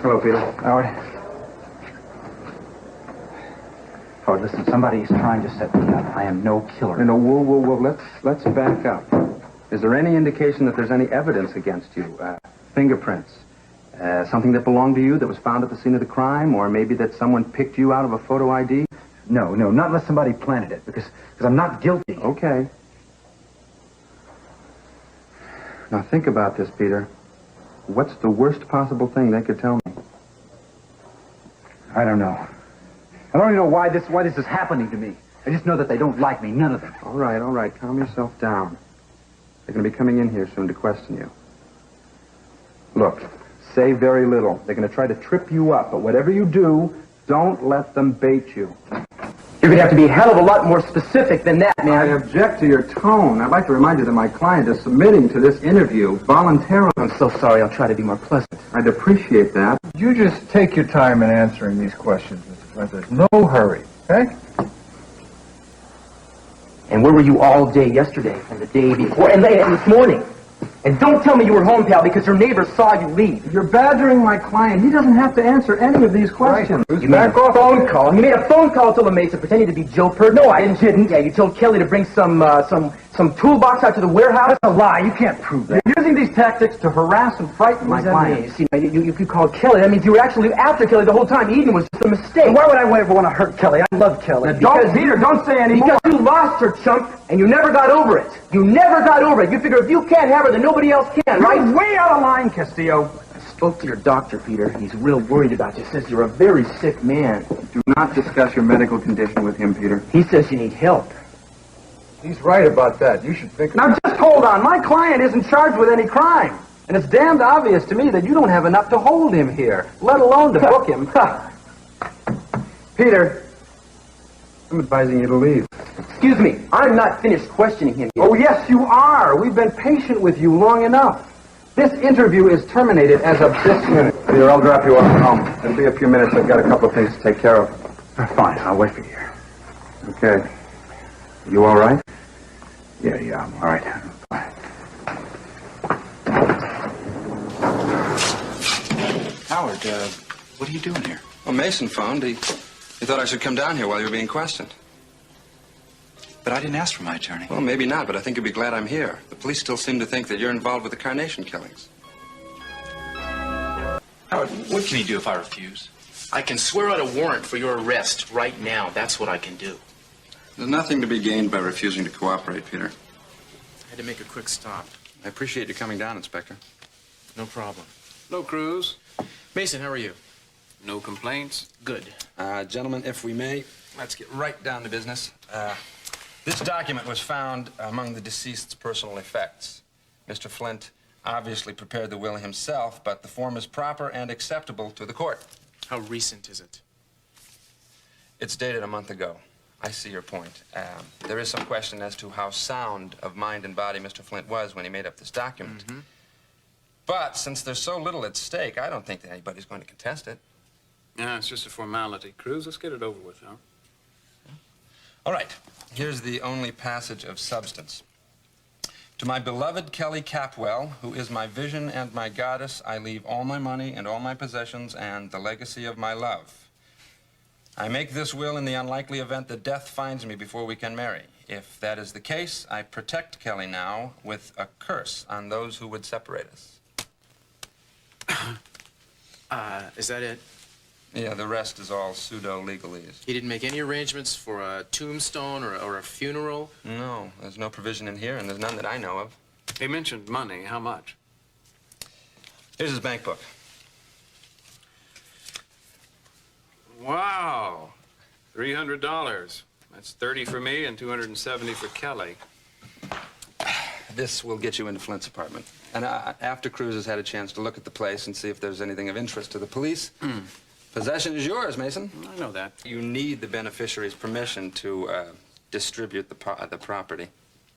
Hello, Peter. Howard. Howard, listen, somebody's trying to set me up. I am no killer. No, whoa. Let's back up. Is there any indication that there's any evidence against you? Fingerprints? Something that belonged to you that was found at the scene of the crime? Or maybe that someone picked you out of a photo ID? No, not unless somebody planted it, because I'm not guilty. Okay. Now think about this, Peter. What's the worst possible thing they could tell me? I don't know. I don't even know why this is happening to me. I just know that they don't like me, none of them. All right. Calm yourself down. They're going to be coming in here soon to question you. Look, say very little. They're going to try to trip you up, but whatever you do, don't let them bait you. You're going to have to be a hell of a lot more specific than that, man. I object to your tone. I'd like to remind you that my client is submitting to this interview voluntarily. I'm so sorry. I'll try to be more pleasant. I'd appreciate that. You just take your time in answering these questions, Mr. Flint. There's no hurry, okay? And where were you all day yesterday and the day before and this morning? And don't tell me you were home, pal, because your neighbors saw you leave. You're badgering my client. He doesn't have to answer any of these questions. You made a phone call. You made a phone call to La Mesa pretending to be Joe Pert. No, I didn't. Yeah, you told Kelly to bring some toolbox out to the warehouse. That's a lie. You can't prove that. You're using these tactics to harass and frighten my client. See, you called Kelly. That means you were actually after Kelly the whole time. Eden was just a mistake. And why would I ever want to hurt Kelly? I love Kelly. Don't say any more. Because you lost her, chump, and you never got over it. You never got over it. You figure if you can't have her, then nobody else can, right? You're way out of line, Castillo. I spoke to your doctor, Peter. He's real worried about you. Says you're a very sick man. Do not discuss your medical condition with him, Peter. He says you need help. He's right about that. You should think... Now, just hold on. My client isn't charged with any crime. And it's damned obvious to me that you don't have enough to hold him here, let alone to book him. Peter, I'm advising you to leave. Excuse me. I'm not finished questioning him yet. Oh, yes, you are. We've been patient with you long enough. This interview is terminated as of this minute. Peter, I'll drop you off home. It'll be a few minutes. I've got a couple of things to take care of. Fine, I'll wait for you. Okay. You all right? Yeah, I'm all right. Fine. Howard, what are you doing here? Well, Mason phoned. He thought I should come down here while you were being questioned. But I didn't ask for my attorney. Well, maybe not, but I think you'll be glad I'm here. The police still seem to think that you're involved with the Carnation killings. Howard, what can he do if I refuse? I can swear out a warrant for your arrest right now. That's what I can do. There's nothing to be gained by refusing to cooperate, Peter. I had to make a quick stop. I appreciate you coming down, Inspector. No problem. Hello, Cruz. Mason, how are you? No complaints. Good. Gentlemen, if we may, let's get right down to business. This document was found among the deceased's personal effects. Mr. Flint obviously prepared the will himself, but the form is proper and acceptable to the court. How recent is it? It's dated a month ago. I see your point. There is some question as to how sound of mind and body Mr. Flint was when he made up this document. Mm-hmm. But since there's so little at stake, I don't think that anybody's going to contest it. Yeah, it's just a formality. Cruz, let's get it over with, huh? All right. Here's the only passage of substance. To my beloved Kelly Capwell, who is my vision and my goddess, I leave all my money and all my possessions and the legacy of my love. I make this will in the unlikely event that death finds me before we can marry. If that is the case, I protect Kelly now with a curse on those who would separate us. Is that it? Yeah, the rest is all pseudo-legalese. He didn't make any arrangements for a tombstone or a funeral? No, there's no provision in here, and there's none that I know of. He mentioned money. How much? Here's his bank book. Wow. $300. That's $30 for me and $270 for Kelly. This will get you into Flint's apartment. And after Cruz has had a chance to look at the place and see if there's anything of interest to the police, possession is yours, Mason. I know that. You need the beneficiary's permission to distribute the property.